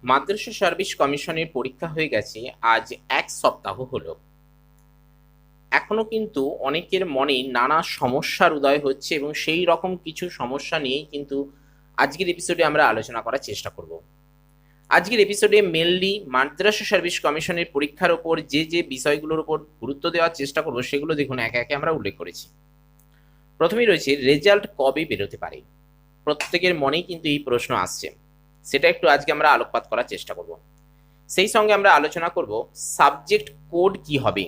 মাদ্রাসা service কমিশনের পরীক্ষা হয়ে গেছে আজ ১ সপ্তাহ হলো। এখনো কিন্তু অনেকের মনে নানা সমস্যার উদয় হচ্ছে এবং সেই রকম কিছু সমস্যা নিয়েই কিন্তু আজকের এপিসোডে আমরা আলোচনা করার চেষ্টা করব। আজকের এপিসোডে মেনলি মাদ্রাসা সার্ভিস কমিশনের পরীক্ষার ওপর যে বিষয়গুলোর উপর গুরুত্ব দেওয়ার চেষ্টা করব সেগুলো দেখুন একে একে আমরা উল্লেখ করেছি। প্রথমেই রয়েছে রেজাল্ট কবে বেরোতে পারে। প্রত্যেকের মনেই কিন্তু এই প্রশ্ন আসছে, সেটা একটু আজকে আমরা আলোকপাত করার চেষ্টা করব। সেই সঙ্গে আমরা আলোচনা করব সাবজেক্ট কোড কি হবে।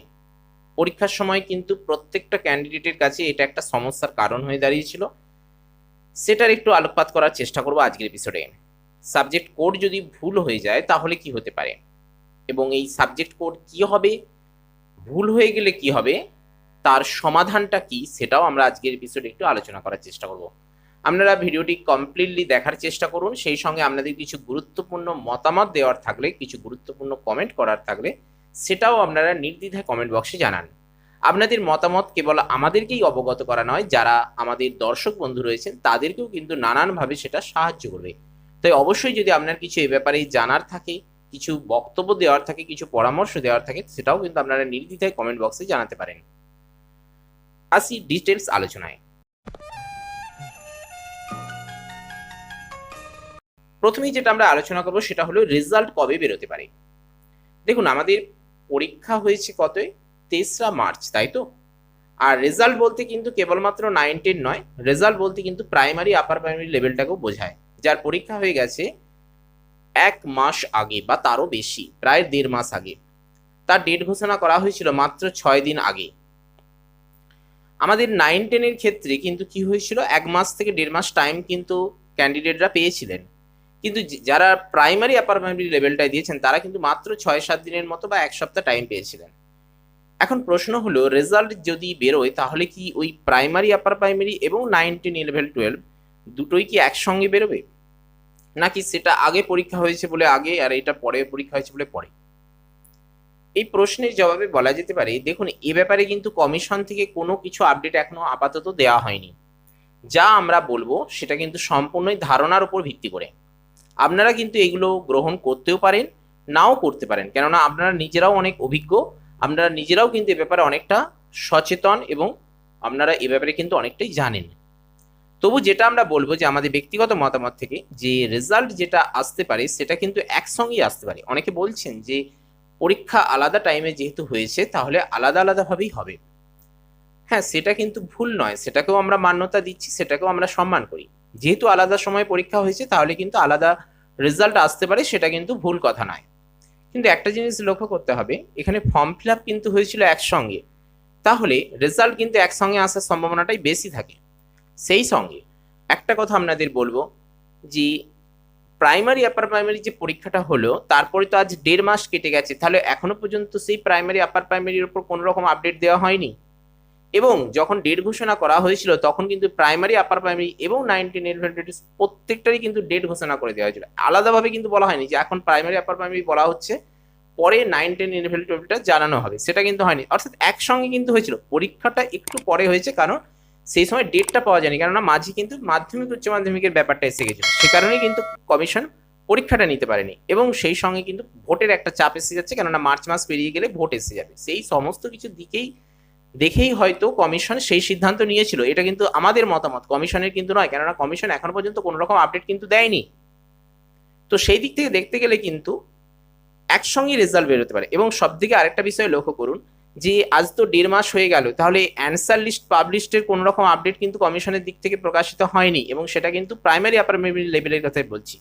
পরীক্ষার সময় কিন্তু প্রত্যেকটা ক্যান্ডিডেটের কাছে এটা একটা সমস্যার কারণ হয়ে দাঁড়িয়েছিল, সেটার একটু আলোকপাত করার চেষ্টা করব আজকের এপিসোডে। সাবজেক্ট কোড যদি ভুল হয়ে যায় তাহলে কি হতে পারে এবং এই সাবজেক্ট কোড কি হবে, ভুল হয়ে গেলে কি হবে, তার সমাধানটা কি, সেটাও আমরা আজকের এপিসোডে একটু আলোচনা করার চেষ্টা করব। আপনারা ভিডিওটি কমপ্লিটলি দেখার চেষ্টা করুন, সেই সঙ্গে আপনাদের কিছু গুরুত্বপূর্ণ মতামত দেওয়ার থাকলে, কিছু গুরুত্বপূর্ণ কমেন্ট করার থাকলে সেটাও আপনারা নির্দ্বিধায় কমেন্ট বক্সে জানান। আপনাদের মতামত কেবল আমাদেরকেই অবগত করা নয়, যারা আমাদের দর্শক বন্ধু রয়েছেন তাদেরকেও কিন্তু নানানভাবে সেটা সাহায্য করবে। তাই অবশ্যই যদি আপনার কিছু এই ব্যাপারে জানার থাকে, কিছু বক্তব্য দেওয়ার থাকে, কিছু পরামর্শ দেওয়ার থাকে, সেটাও কিন্তু আপনারা নির্দ্বিধায় কমেন্ট বক্সে জানাতে পারেন। আসি ডিটেলস আলোচনায়। প্রথমেই যেটা আমরা আলোচনা করবো সেটা হলো রেজাল্ট কবে বেরোতে পারে। দেখুন, আমাদের পরীক্ষা হয়েছে কত, ৩রা মার্চ, তাই তো? আর রেজাল্ট বলতে কিন্তু কেবলমাত্র 9, 10 নয়, রেজাল্ট বলতে কিন্তু প্রাইমারি আপার প্রাইমারি লেভেলটাকেও বোঝায়, যার পরীক্ষা হয়ে গেছে 1 মাস আগে বা তারও বেশি, প্রায় 1.5 মাস আগে। তার ডেট ঘোষণা করা হয়েছিল মাত্র 6 দিন আগে। আমাদের 9, 10 ক্ষেত্রে কিন্তু কি হয়েছিল, 1 মাস থেকে 1.5 মাস টাইম কিন্তু ক্যান্ডিডেটরা পেয়েছিলেন, কিন্তু যারা প্রাইমারি আপার প্রাইমারি লেভেলটায় দিয়েছেন তারা কিন্তু মাত্র 6-7 দিনের মতো বা 1 সপ্তাহ টাইম পেয়েছিলেন। এখন প্রশ্ন হলো, রেজাল্ট যদি বেরোয় তাহলে কি ওই প্রাইমারি আপার প্রাইমারি এবং 9, 10, 11, 12 দুটোই কি একসঙ্গে বেরোবে, নাকি সেটা আগে পরীক্ষা হয়েছে বলে আগে আর এটা পরে পরীক্ষা হয়েছে বলে পরে? এই প্রশ্নের জবাবে বলা যেতে পারে, দেখুন এ ব্যাপারে কিন্তু কমিশন থেকে কোনো কিছু আপডেট এখনো আপাতত দেওয়া হয়নি। যা আমরা বলবো সেটা কিন্তু সম্পূর্ণই ধারণার উপর ভিত্তি করে। আপনারা কিন্তু এগুলো গ্রহণ করতেও পারেন, নাও করতে পারেন, কেননা আপনারা নিজেরাও অনেক অভিজ্ঞ, আপনারা নিজেরাও কিন্তু এ ব্যাপারে অনেকটা সচেতন এবং আপনারা এ ব্যাপারে কিন্তু অনেকটাই জানেন। তবু যেটা আমরা বলবো যে আমাদের ব্যক্তিগত মতামত থেকে যে রেজাল্ট যেটা আসতে পারে সেটা কিন্তু একসঙ্গেই আসতে পারে। অনেকে বলছেন যে পরীক্ষা আলাদা টাইমে যেহেতু হয়েছে তাহলে আলাদা আলাদাভাবেই হবে। হ্যাঁ, সেটা কিন্তু ভুল নয়, সেটাকেও আমরা মান্যতা দিচ্ছি, সেটাকেও আমরা সম্মান করি। যেহেতু আলাদা সময় পরীক্ষা হয়েছে তাহলে কিন্তু আলাদা রেজাল্ট আসতে পারে, সেটা কিন্তু ভুল কথা নয়। কিন্তু একটা জিনিস লক্ষ্য করতে হবে, এখানে ফর্ম ফিল আপ কিন্তু হয়েছিল একসঙ্গে, তাহলে রেজাল্ট কিন্তু একসঙ্গে আসার সম্ভাবনাটাই বেশি থাকে। সেই সঙ্গে একটা কথা আপনাদের বলবো যে প্রাইমারি আপার প্রাইমারি যে পরীক্ষাটা হলো তারপরে তো আজ 1.5 মাস কেটে গেছে, তাহলে এখনো পর্যন্ত সেই প্রাইমারি আপার প্রাইমারির উপর কোনো রকম আপডেট দেওয়া হয়নি। এবং যখন ডেট ঘোষণা করা হয়েছিল তখন কিন্তু প্রাইমারি আপার প্রাইমারি এবং 9, 10, 11, 12 প্রত্যেকটারই কিন্তু ডেট ঘোষণা করে দেওয়া হয়েছিল, আলাদাভাবে কিন্তু বলা হয়নি যে এখন প্রাইমারি আপার প্রাইমারি বলা হচ্ছে, পরে 9, 10, 11, 12টা জানানো হবে, সেটা কিন্তু হয়নি। অর্থাৎ একসঙ্গে কিন্তু হয়েছিল, পরীক্ষাটা একটু পরে হয়েছে কারণ সেই সময় ডেটটা পাওয়া যায়নি, কেননা মাঝে কিন্তু মাধ্যমিক উচ্চ মাধ্যমিকের ব্যাপারটা এসে গেছিল, সে কারণেই কিন্তু কমিশন পরীক্ষাটা নিতে পারেনি। এবং সেই সঙ্গে কিন্তু ভোটের একটা চাপ এসে যাচ্ছে, কেননা মার্চ মাস পেরিয়ে গেলে ভোট এসে যাবে, সেই সমস্ত কিছু দিকেই দেখেই হয়তো কমিশন সেই সিদ্ধান্ত নিয়েছিল। এটা কিন্তু আমাদের মতামত, কমিশনের কিন্তু নয়, কেননা কমিশন এখনো পর্যন্ত কোনো রকম আপডেট কিন্তু দেয়নি। তো সেই দিক থেকে দেখতে গেলে কিন্তু একসঙ্গে রেজাল্ট বেরোতে পারে। এবং সব থেকে আরেকটা বিষয় লক্ষ্য করুন যে আজ তো 1.5 মাস হয়ে গেল, তাহলে অ্যান্সার লিস্ট পাবলিশের কোনো রকম আপডেট কিন্তু কমিশনের দিক থেকে প্রকাশিত হয়নি, এবং সেটা কিন্তু প্রাইমারি আপার প্রাইমারি লেভেলের কথাই বলছি।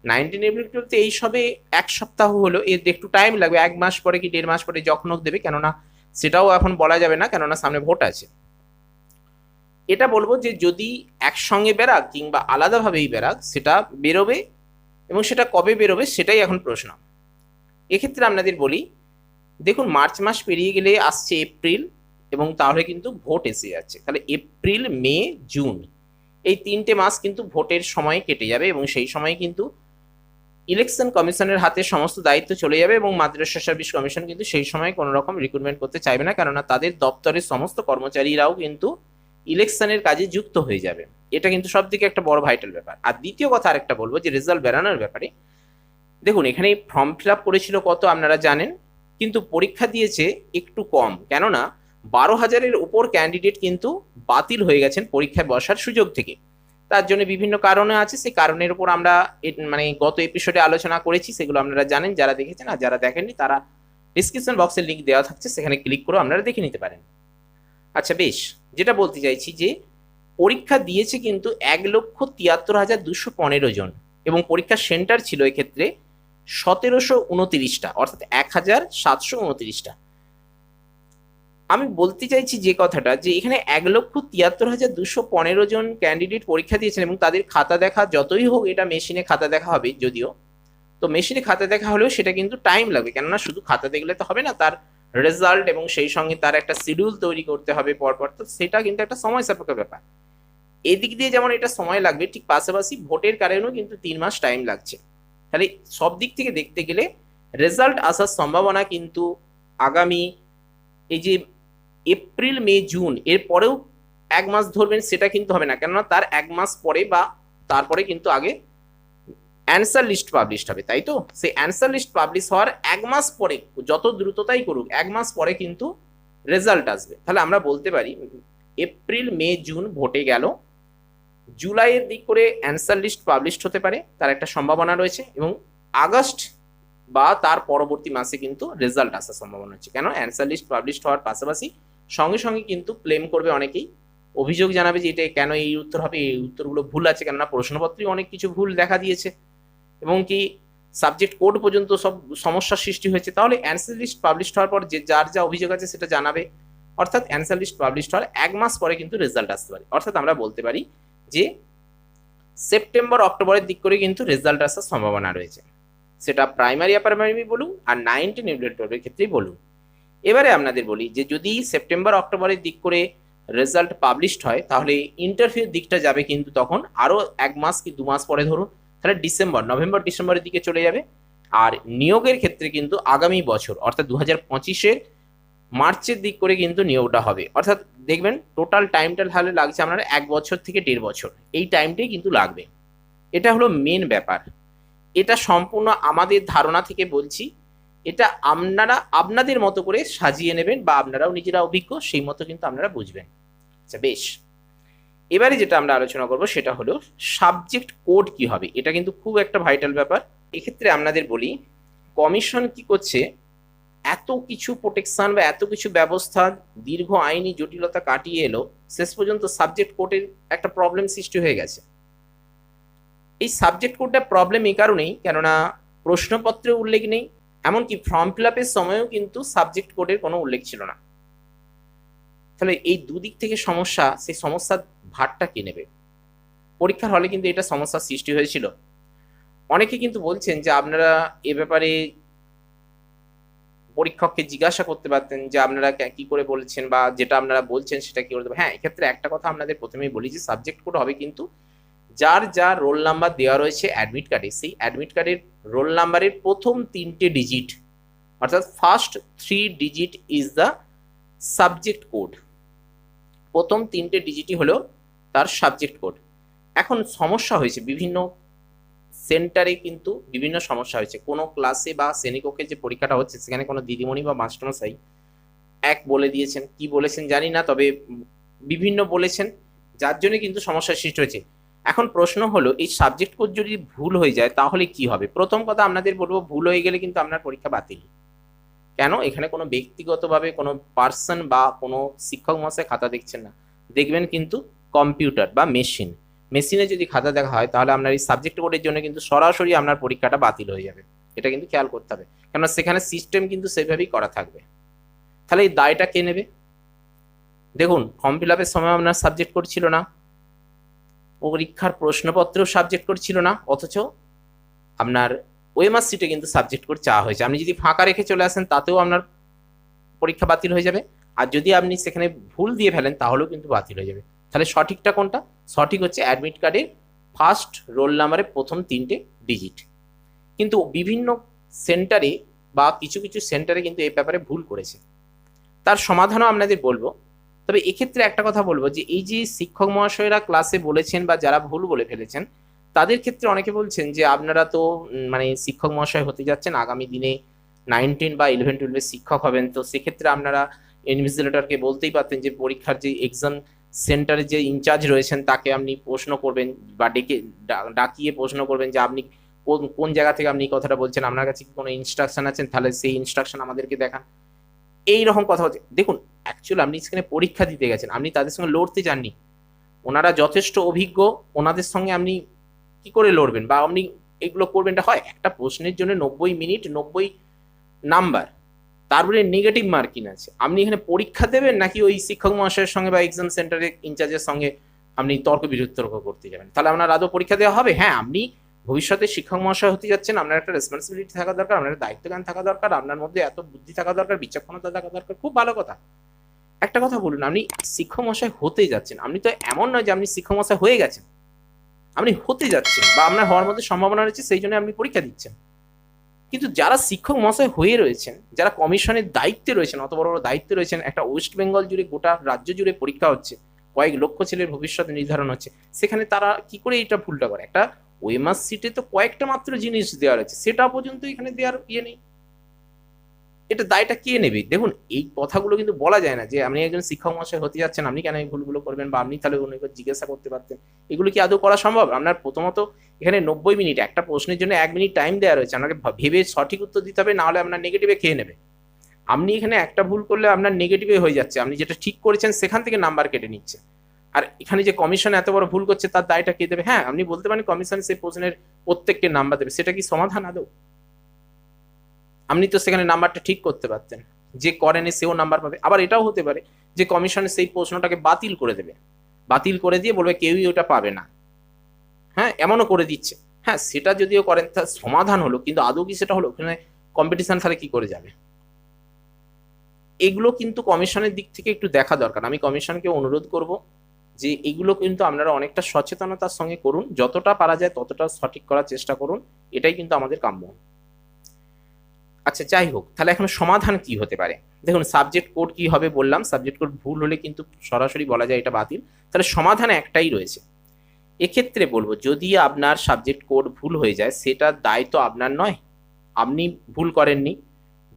19 এপ্রিলতে এই সবে 1 সপ্তাহ হলো, এর একটু টাইম লাগবে, 1 মাস পরে কি 1.5 মাস পরে যখন হোক দেবে, কেননা সেটাও এখন বলা যাবে না, কেননা সামনে ভোট আছে। এটা বলবো যে যদি একসঙ্গে বেরাক কিংবা আলাদাভাবেই বেরাক, সেটা বেরোবে, এবং সেটা কবে বেরোবে সেটাই এখন প্রশ্ন। এক্ষেত্রে আপনাদের বলি, দেখুন মার্চ মাস পেরিয়ে গেলে আসছে এপ্রিল, এবং তাহলে কিন্তু ভোট এসে যাচ্ছে, তাহলে এপ্রিল, মে, জুন এই 3টে মাস কিন্তু ভোটের সময় কেটে যাবে, এবং সেই সময় কিন্তু ইলেকশন কমিশনের হাতে সমস্ত দায়িত্ব চলে যাবে, এবং মাদ্রাসা সার্ভিস কমিশন কিন্তু সেই সময় কোনো রকম রিক্রুটমেন্ট করতে চাইবে না, কেননা তাদের দপ্তরের সমস্ত কর্মচারীরাও কিন্তু ইলেকশনের কাজে যুক্ত হয়ে যাবে। এটা কিন্তু সব থেকে একটা বড় ভাইটাল ব্যাপার। আর দ্বিতীয় কথা আরেকটা বলবো যে রেজাল্ট বেরানোর ব্যাপারে, দেখুন এখানে ফর্ম ফিল আপ করেছিল কত আপনারা জানেন, কিন্তু পরীক্ষা দিয়েছে একটু কম, কেননা 12,000-এর উপর ক্যান্ডিডেট কিন্তু বাতিল হয়ে গেছেন পরীক্ষায় বসার সুযোগ থেকে। তার জন্য বিভিন্ন কারণে আছে, সেই কারণের উপর আমরা মানে গত এপিসোডে আলোচনা করেছি, সেগুলো আপনারা জানেন, যারা দেখেছেন। আর যারা দেখেননি তারা ডিসক্রিপশন বক্সের লিঙ্ক দেওয়া থাকছে, সেখানে ক্লিক করে আপনারা দেখে নিতে পারেন। আচ্ছা বেশ, যেটা বলতে চাইছি যে পরীক্ষা দিয়েছে কিন্তু 1,73,215 জন, এবং পরীক্ষার সেন্টার ছিল এক্ষেত্রে 1,729টা, অর্থাৎ 1,729টা। আমি বলতে চাইছি যে কথাটা, যে এখানে 1,73,215 জন ক্যান্ডিডেট পরীক্ষা দিয়েছেন, এবং তাদের খাতা দেখা যতই হোক, এটা মেশিনে খাতা দেখা হবে যদিও, তো মেশিনে খাতা দেখা হলেও সেটা কিন্তু টাইম লাগবে, কেননা শুধু খাতা দেখলে তো হবে না, তার রেজাল্ট এবং সেই সঙ্গে তার একটা শিডিউল তৈরি করতে হবে পরপর, তো সেটা কিন্তু একটা সময় সাপেক্ষ ব্যাপার। এদিক দিয়ে যেমন এটা সময় লাগবে, ঠিক পাশাপাশি ভোটের কারণেও কিন্তু 3 মাস টাইম লাগছে। তাহলে সব দিক থেকে দেখতে গেলে রেজাল্ট আসার সম্ভাবনা কিন্তু আগামী এই যে এপ্রিল মে জুন এর পরেও 1 মাস ধরবেন সেটা কিন্তু হবে না, কেননা তার 1 মাস পরে বা তারপরে কিন্তু আগে অ্যান্সার লিস্ট পাবলিশ হবে, তাই তো? সেই অ্যান্সার লিস্ট পাবলিশ হওয়ার 1 মাস পরে, যত দ্রুততাই করুক, 1 মাস পরে কিন্তু রেজাল্ট আসবে। তাহলে আমরা বলতে পারি এপ্রিল মে জুন ভোটে গেল, জুলাইয়ের দিক করে অ্যান্সার লিস্ট পাবলিশ হতে পারে, তার একটা সম্ভাবনা রয়েছে, এবং আগস্ট বা তার পরবর্তী মাসে কিন্তু রেজাল্ট আসার সম্ভাবনা হচ্ছে। কেন? অ্যান্সার লিস্ট পাবলিশ হওয়ার পাশাপাশি সঙ্গে সঙ্গে কিন্তু ক্লেম করবে অনেকেই, অভিযোগ জানাবে যে এটা কেন এই উত্তর হবে, এই উত্তরগুলো ভুল আছে, কেননা প্রশ্নপত্রে অনেক কিছু ভুল দেখা দিয়েছে, এবং কি সাবজেক্ট কোড পর্যন্ত সব সমস্যার সৃষ্টি হয়েছে। তাহলে অ্যান্সার লিস্ট পাবলিশ হওয়ার পর যে যার যা অভিযোগ আছে সেটা জানাবে, অর্থাৎ অ্যান্সার লিস্ট পাবলিশ হওয়ার 1 মাস পরে কিন্তু রেজাল্ট আসতে পারে। অর্থাৎ আমরা বলতে পারি যে সেপ্টেম্বর অক্টোবরের দিক করে কিন্তু রেজাল্ট আসার সম্ভাবনা রয়েছে, সেটা প্রাইমারি আপার প্রাইমারি বলুন আর 9 10 11 12 এর ক্ষেত্রেই বলুন। এবারে আপনাদের বলি যে যদি সেপ্টেম্বর অক্টোবরের দিক করে রেজাল্ট পাবলিশড হয়, তাহলে ইন্টারভিউর দিকটা যাবে কিন্তু তখন আরো 1 মাস কি 2 মাস পরে ধরুন, তাহলে ডিসেম্বর নভেম্বর ডিসেম্বরের দিকে চলে যাবে। আর নিয়োগের ক্ষেত্রে কিন্তু আগামী বছর অর্থাৎ 2025-এর মার্চের দিক করে কিন্তু নিয়োগটা হবে। অর্থাৎ দেখবেন টোটাল টাইমটা তাহলে লাগছে আপনার 1 বছর থেকে 1.5 বছর, এই টাইমটাই কিন্তু লাগবে। এটা হলো মেন ব্যাপার। এটা সম্পূর্ণ আমাদের ধারণা থেকে বলছি, এটা আপনারা আপনাদের মতো করে সাজিয়ে নেবেন, বা আপনারাও নিজেরা অভিজ্ঞ, সেই মতো কিন্তু আপনারা বুঝবেন। আচ্ছা বেশ, এবারে যেটা আমরা আলোচনা করব সেটা হলো সাবজেক্ট কোড কি হবে। এটা কিন্তু খুব একটা ভাইটাল ব্যাপার। এক্ষেত্রে আপনাদের বলি, কমিশন কি করছে, এত কিছু প্রোটেকশন বা এত কিছু ব্যবস্থা, দীর্ঘ আইনি জটিলতা কাটিয়ে এলো, শেষ পর্যন্ত সাবজেক্ট কোডের একটা প্রবলেম সৃষ্টি হয়ে গেছে। এই সাবজেক্ট কোডটা প্রবলেম এই কারণেই, কেননা প্রশ্নপত্রে উল্লেখ নেই, এমনকি ফর্ম ফিল আপের সময়ও কিন্তু সাবজেক্ট কোডের কোনো উল্লেখ ছিল না। তাহলে এই দুদিক থেকে সমস্যা, সেই সমস্যার ভারটা কে নেবে? পরীক্ষার হলে কিন্তু এটা সমস্যার সৃষ্টি হয়েছিল। অনেকে কিন্তু বলছেন যে আপনারা এ ব্যাপারে পরীক্ষককে জিজ্ঞাসা করতে পারতেন যে আপনারা কি করে বলছেন, বা যেটা আপনারা বলছেন সেটা কি করে দেবো। হ্যাঁ, এক্ষেত্রে একটা কথা আপনাদের প্রথমেই বলি যে সাবজেক্ট কোড হবে কিন্তু যার যার রোল নাম্বার দেওয়া রয়েছে অ্যাডমিট কার্ডে, সেই অ্যাডমিট কার্ডের রোল নাম্বারের প্রথম 3টে ডিজিট, অর্থাৎ first 3 digit is the subject code. প্রথম 3টে ডিজিটই হলো তার সাবজেক্ট কোড। এখন সমস্যা হয়েছে, বিভিন্ন সেন্টারে কিন্তু বিভিন্ন সমস্যা হয়েছে। কোনো ক্লাসে বা শ্রেণীকক্ষে যে পরীক্ষাটা হচ্ছে, সেখানে কোনো দিদিমণি বা মাস্টারমশাই এক বলে দিয়েছেন, কি বলেছেন জানি না, তবে বিভিন্ন বলেছেন, যার জন্য কিন্তু সমস্যার সৃষ্টি হয়েছে। এখন প্রশ্ন হলো, এই সাবজেক্ট কোড যদি ভুল হয়ে যায় তাহলে কি হবে? প্রথম কথা আপনাদের বলবো, ভুল হয়ে গেলে কিন্তু আপনার পরীক্ষা বাতিল। কেন? এখানে কোনো ব্যক্তিগতভাবে কোনো পার্সন বা কোনো শিক্ষক মহাশয় খাতা দেখছেন না, দেখবেন কিন্তু কম্পিউটার বা মেশিনে যদি খাতা দেখা হয়, তাহলে আপনার এই সাবজেক্ট কোডের জন্য কিন্তু সরাসরি আপনার পরীক্ষাটা বাতিল হয়ে যাবে। এটা কিন্তু খেয়াল করতে হবে, কেননা সেখানে সিস্টেম কিন্তু সেভাবেই করা থাকবে। তাহলে এই দায়টা কে নেবে? দেখুন, ফর্ম ফিল আপের সময় আপনার সাবজেক্ট কোড ছিল না, পরীক্ষার প্রশ্নপত্রেও সাবজেক্ট কোড ছিল না, অথচ আপনার ওএমআর সিটে কিন্তু সাবজেক্ট কোড চাওয়া হয়েছে। আপনি যদি ফাঁকা রেখে চলে আসেন তাতেও আপনার পরীক্ষা বাতিল হয়ে যাবে, আর যদি আপনি সেখানে ভুল দিয়ে ফেলেন তাহলেও কিন্তু বাতিল হয়ে যাবে। তাহলে সঠিকটা কোনটা? সঠিক হচ্ছে অ্যাডমিট কার্ডের ফার্স্ট রোল নাম্বারের প্রথম 3টে ডিজিট। কিন্তু বিভিন্ন সেন্টারে বা কিছু কিছু সেন্টারে কিন্তু এই ব্যাপারে ভুল করেছে, তার সমাধানও আপনাদের বলবো। তবে এক্ষেত্রে একটা কথা বলবো, যে এই যে শিক্ষক মহাশয়রা ক্লাসে বলেছেন বা যারা ভুল বলে ফেলেছেন, তাদের ক্ষেত্রে অনেকে বলছেন যে আপনারা তো মানে শিক্ষক মহাশয় হতে যাচ্ছেন, আগামী দিনে 9, 10 বা 11, 12 শিক্ষক হবেন, তো সেক্ষেত্রে আপনারা ইনভিজিলেটরকে বলতেই পারতেন যে পরীক্ষার যে এক্সাম সেন্টারে যে ইনচার্জ রয়েছেন তাকে আপনি প্রশ্ন করবেন বা ডাকিয়ে প্রশ্ন করবেন যে আপনি কোন কোন জায়গা থেকে আপনি এই কথাটা বলছেন, আপনার কাছে কি কোনো ইনস্ট্রাকশন আছেন, তাহলে সেই ইনস্ট্রাকশন আমাদেরকে দেখান। এই রকম কথা হচ্ছে। দেখুন, অ্যাকচুয়ালি আপনি সেখানে পরীক্ষা দিতে গেছেন, আপনি তাদের সঙ্গে লড়তে যাননি। ওনারা যথেষ্ট অভিজ্ঞ, ওনাদের সঙ্গে আপনি কি করে লড়বেন বা আপনি এগুলো করবেন? এটা হয় একটা প্রশ্নের জন্য 90 মিনিট 90 নাম্বার, তারপরে নেগেটিভ মার্কিং আছে। আপনি এখানে পরীক্ষা দেবেন নাকি ওই শিক্ষক মহাশয়ের সঙ্গে বা এক্সাম সেন্টারের ইনচার্জের সঙ্গে আপনি তর্ক বিতর্ক করতে যাবেন? তাহলে আপনার আদৌ পরীক্ষা দেওয়া হবে? হ্যাঁ, আপনি ভবিষ্যতে শিক্ষক মহাশয় হতে যাচ্ছেন, আপনার একটা রেসপন্সিবিলিটি থাকা দরকার, আপনার একটা দায়িত্ব জ্ঞান থাকা দরকার, আপনার মধ্যে এত বুদ্ধি থাকা দরকার, বিচক্ষণতা থাকা দরকার, খুব ভালো কথা। একটা কথা বলুন, আপনি শিক্ষক মহাশয় হতে যাচ্ছেন, আপনি তো এমন নয় যে আপনি শিক্ষক মহাশয় হয়ে গেছেন, আপনি হতে যাচ্ছেন বা আপনার হওয়ার মধ্যে সম্ভাবনা রয়েছে, সেই জন্য আপনি পরীক্ষা দিচ্ছেন। কিন্তু যারা শিক্ষক মহাশয় হয়ে রয়েছেন, যারা কমিশনের দায়িত্বে রয়েছেন, অত বড় বড় দায়িত্বে রয়েছেন, একটা ওয়েস্ট বেঙ্গল জুড়ে গোটা রাজ্য জুড়ে পরীক্ষা হচ্ছে, কয়েক লক্ষ ছেলের ভবিষ্যৎ নির্ধারণ হচ্ছে, সেখানে তারা কি করে এটা ভুলটা করে? একটা ওএমআর সিটে তো কয়েকটা মাত্র জিনিস দেওয়া রয়েছে, সেটা পর্যন্ত এখানে দেওয়ার ইয়ে নেই। এটা দায়টা কে নেবে? দেখুন, এই কথাগুলো কিন্তু বলা যায় না যে আপনি একজন শিক্ষক মহাশয় হতে যাচ্ছেন, আপনি কেন এই ভুলগুলো করবেন, বা আপনি তাহলে অন্য জিজ্ঞাসা করতে পারতেন। এগুলো কি আদৌ করা সম্ভব? আপনার প্রথমত এখানে 90 মিনিট, একটা প্রশ্নের জন্য 1 মিনিট টাইম দেওয়া রয়েছে, আপনাকে ভেবে সঠিক উত্তর দিতে হবে, না হলে আপনার নেগেটিভে খেয়ে নেবে। আপনি এখানে একটা ভুল করলে আপনার নেগেটিভে হয়ে যাচ্ছে, আপনি যেটা ঠিক করেছেন সেখান থেকে নাম্বার কেটে নিচ্ছে। আর এখানে যে কমিশন এত বড় ভুল করছে, তার দায়টা কে দেবে? হ্যাঁ, আপনি বলতে পারেন কমিশন সেই প্রশ্নের প্রত্যেককে নাম্বার দেবে, সেটা কি সমাধান আদৌ? আপনি তো সেখানে নাম্বারটা ঠিক করতে পারতেন, যে করেনি সেও নাম্বার পাবে। আবার এটাও হতে পারে যে কমিশন সেই প্রশ্নটাকে বাতিল করে দেবে, বাতিল করে দিয়ে বলবে কেউই ওটা পাবে না। হ্যাঁ, এমনও করে দিচ্ছে। হ্যাঁ, সেটা যদিও করেন তার সমাধান হলো, কিন্তু আদৌ কি সেটা হলো? ওখানে কম্পিটিশন তাহলে কি করে যাবে? এগুলো কিন্তু কমিশনের দিক থেকে একটু দেখা দরকার। আমি কমিশনকে অনুরোধ করব যে এগুলো কিন্তু আপনারা অনেকটা সচেতনতার সঙ্গে করুন, যতটা পারা যায় ততটা সঠিক করার চেষ্টা করুন, এটাই কিন্তু আমাদের কাম্য। আচ্ছা, যাই হোক, তাহলে এখন সমাধান কি হতে পারে? দেখুন, সাবজেক্ট কোড কি হবে বললাম, সাবজেক্ট কোড ভুল হলে কিন্তু সরাসরি বলা যায় এটা বাতিল। তাহলে সমাধান একটাই রয়েছে। এক্ষেত্রে বলবো, যদি আপনার সাবজেক্ট কোড ভুল হয়ে যায়, সেটার দায় তো আপনার নয়, আপনি ভুল করেননি,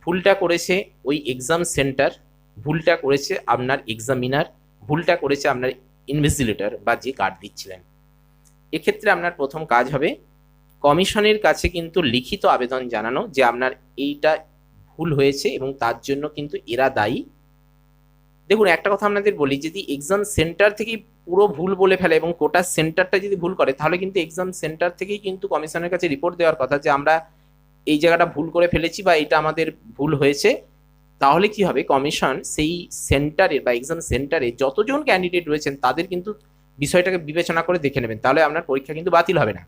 ভুলটা করেছে ওই এক্সাম সেন্টার, ভুলটা করেছে আপনার এক্সামিনার, ভুলটা করেছে আপনার ইনভিজিলেটর বা যে কার্ড দিচ্ছিলেন। এক্ষেত্রে আপনার প্রথম কাজ হবে কমিশনের কাছে কিন্তু লিখিত আবেদন জানানো যে আপনার এইটা ভুল হয়েছে এবং তার জন্য কিন্তু এরা দায়ী। দেখুন, একটা কথা আপনাদের বলি, যদি এক্সাম সেন্টার থেকেই পুরো ভুল বলে ফেলে এবং কোটা সেন্টারটা যদি ভুল করে, তাহলে কিন্তু এক্সাম সেন্টার থেকেই কিন্তু কমিশনের কাছে রিপোর্ট দেওয়ার কথা যে আমরা এই জায়গাটা ভুল করে ফেলেছি বা এটা আমাদের ভুল হয়েছে। তাহলে কি হবে, কমিশন সেই সেন্টারে বা এক্সাম সেন্টারে যতজন ক্যান্ডিডেট রয়েছেন তাদের কিন্তু বিষয়টাকে বিবেচনা করে দেখে নেবেন, তাহলে আপনার পরীক্ষা কিন্তু বাতিল হবে না।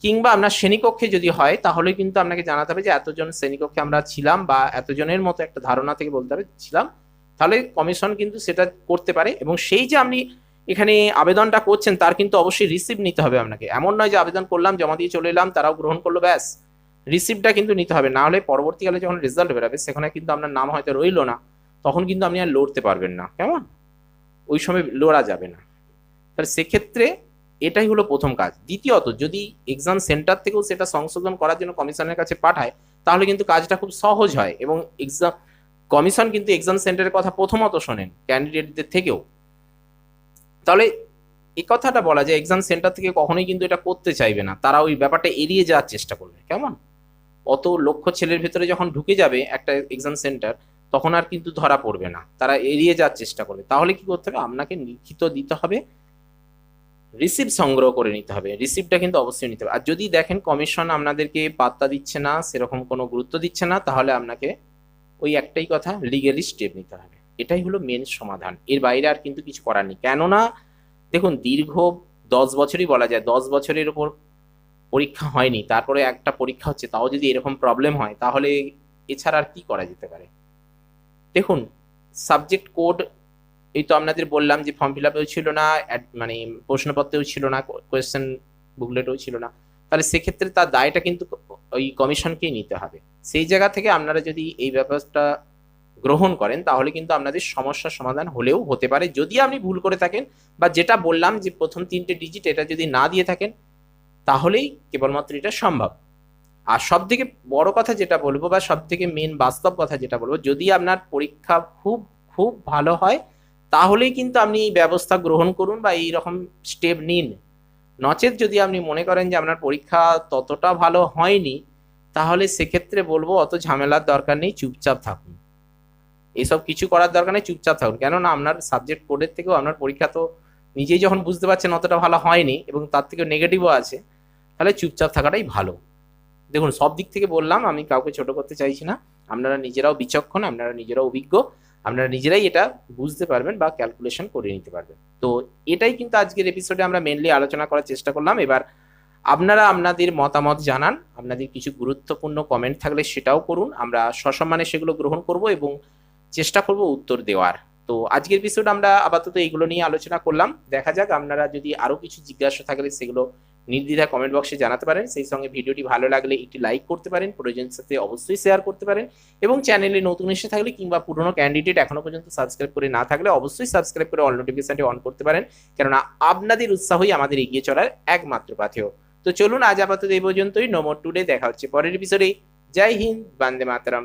কিংবা আপনার শ্রেণীকক্ষে যদি হয়, তাহলে কিন্তু আপনাকে জানাতে হবে যে এতজন শ্রেণীকক্ষে আমরা ছিলাম, বা এতজনের মতো একটা ধারণা থেকে বলতে হবে ছিলাম, তাহলে কমিশন কিন্তু সেটা করতে পারে। এবং সেই যে আপনি এখানে আবেদনটা করছেন তার কিন্তু অবশ্যই রিসিপ্ট নিতে হবে আপনাকে। এমন নয় যে আবেদন করলাম, জমা দিয়ে চলে এলাম, তারাও গ্রহণ করলো, ব্যাস। রিসিপ্টটা কিন্তু নিতে হবে, না হলে পরবর্তীকালে যখন রেজাল্ট বেরোবে সেখানে কিন্তু আপনার নাম হয়তো রইলো না, তখন কিন্তু আপনি আর লড়তে পারবেন না, কেমন? ওই সময় লড়া যাবে না। তাহলে সেক্ষেত্রে এটাই হলো প্রথম কাজ। দ্বিতীয়ত, যদি এক্সাম সেন্টার থেকেও সেটা সংশোধন করার জন্য কমিশনের কাছে পাঠায়, তাহলে কিন্তু কাজটা খুব সহজ হয় এবং এক্সাম কমিশন কিন্তু এক্সাম সেন্টারের কথা প্রথমত শোনেন ক্যান্ডিডেটদের থেকেও। তাহলে এই কথাটা বলা যায়, এক্সাম সেন্টার থেকে কখনোই কিন্তু এটা করতে চাইবে না, তারা ওই ব্যাপারটা এড়িয়ে যাওয়ার চেষ্টা করবে, কেমন? অত লক্ষ ছেলের ভেতরে যখন ঢুকে যাবে একটা এক্সাম সেন্টার, তখন আর কিন্তু ধরা পড়বে না, তারা এড়িয়ে যাওয়ার চেষ্টা করবে। তাহলে কি করতে হবে, আপনাকে লিখিত দিতে হবে, রিসিপ্ট সংগ্রহ করে নিতে হবে, রিসিপ্টটা কিন্তু অবশ্যই নিতে হবে। আর যদি দেখেন কমিশন আপনাদেরকে পাত্তা দিচ্ছে না, সেরকম কোনো গুরুত্ব দিচ্ছে না, তাহলে আপনাকে ওই একটাই কথা, লিগেলি স্টেপ নিতে হবে। এটাই হলো মেন সমাধান, এর বাইরে আর কিন্তু কিছু করার নেই। কেননা দেখুন, দীর্ঘ 10 বছরই বলা যায়, 10 বছরের উপর পরীক্ষা হয়নি, তারপরে একটা পরীক্ষা হচ্ছে, তাও যদি এরকম প্রবলেম হয়, তাহলে এছাড়া আর কি করা যেতে পারে? দেখুন, সাবজেক্ট কোড এই তো আপনাদের বললাম যে ফর্ম ফিল আপেও ছিল না, মানে প্রশ্নপত্রেও ছিল না, কোয়েশ্চেন বুকলেটেও ছিল না, তাহলে সেক্ষেত্রে তার দায়টা কিন্তু ওই কমিশনকেই নিতে হবে। সেই জায়গা থেকে আপনারা যদি এই ব্যাপারটা গ্রহণ করেন, তাহলে কিন্তু আপনাদের সমস্যার সমাধান হলেও হতে পারে, যদি আপনি ভুল করে থাকেন, বা যেটা বললাম যে প্রথম 3টে ডিজিট এটা যদি না দিয়ে থাকেন, তাহলেই কেবলমাত্র এটা সম্ভব। আর সব থেকে বড় কথা যেটা বলবো বা সব থেকে মেন বাস্তব কথা যেটা বলবো, যদি আপনার পরীক্ষা খুব খুব ভালো হয় তাহলেই কিন্তু আপনি এই ব্যবস্থা গ্রহণ করুন বা এই রকম স্টেপ নিন। নচেত যদি আপনি মনে করেন যে আপনার পরীক্ষা ততটা ভালো হয়নি, তাহলে সেক্ষেত্রে বলবো অত ঝামেলার দরকার নেই, চুপচাপ থাকুন। এসব কিছু করার দরকার নেই, চুপচাপ থাকুন। কেননা আপনার সাবজেক্ট কোডের থেকেও আপনার পরীক্ষা তো নিজেই যখন বুঝতে পারছেন অতটা ভালো হয়নি এবং তার থেকেও নেগেটিভও আছে, তাহলে চুপচাপ থাকাটাই ভালো। দেখুন, সব দিক থেকে বললাম, আমি কাউকে ছোট করতে চাইছি না। আপনারা নিজেরাও বিচক্ষণ, আপনারা নিজেরাও অভিজ্ঞ, আপনারা নিজেরাই এটা বুঝতে পারবেন বা ক্যালকুলেশন করে নিতে পারবেন। তো এটাই কিন্তু আজকের এপিসোডে আমরা মেনলি আলোচনা করার চেষ্টা করলাম। এবার আপনারা আপনাদের মতামত জানান, আপনাদের কিছু গুরুত্বপূর্ণ কমেন্ট থাকলে সেটাও করুন, আমরা সসম্মানে সেগুলো গ্রহণ করব এবং চেষ্টা করব উত্তর দেওয়ার। তো আজকের এপিসোড আমরা আপাতত এইগুলো নিয়ে আলোচনা করলাম। দেখা যাক, আপনারা যদি আরও কিছু জিজ্ঞাসা থাকলে সেগুলো নির্দ্বিধায় কমেন্ট বক্সে জানাতে পারেন। সেই সঙ্গে ভিডিওটি ভালো লাগলে একটি লাইক করতে পারেন, প্রয়োজনের সাথে অবশ্যই শেয়ার করতে পারেন এবং চ্যানেলে নতুন এসে থাকলে কিংবা পুরনো ক্যান্ডিডেট এখনো পর্যন্ত সাবস্ক্রাইব করে না থাকলে অবশ্যই সাবস্ক্রাইব করে অল নোটিফিকেশনটি অন করতে পারেন, কেননা আপনাদের উৎসাহই আমাদের এগিয়ে চলার একমাত্র পাথেয়। তো চলুন, আজ আপাতত এই পর্যন্তই। No more today. দেখা হচ্ছে পরের এপিসোডে। জয় হিন্দ, বন্দে মাতরম।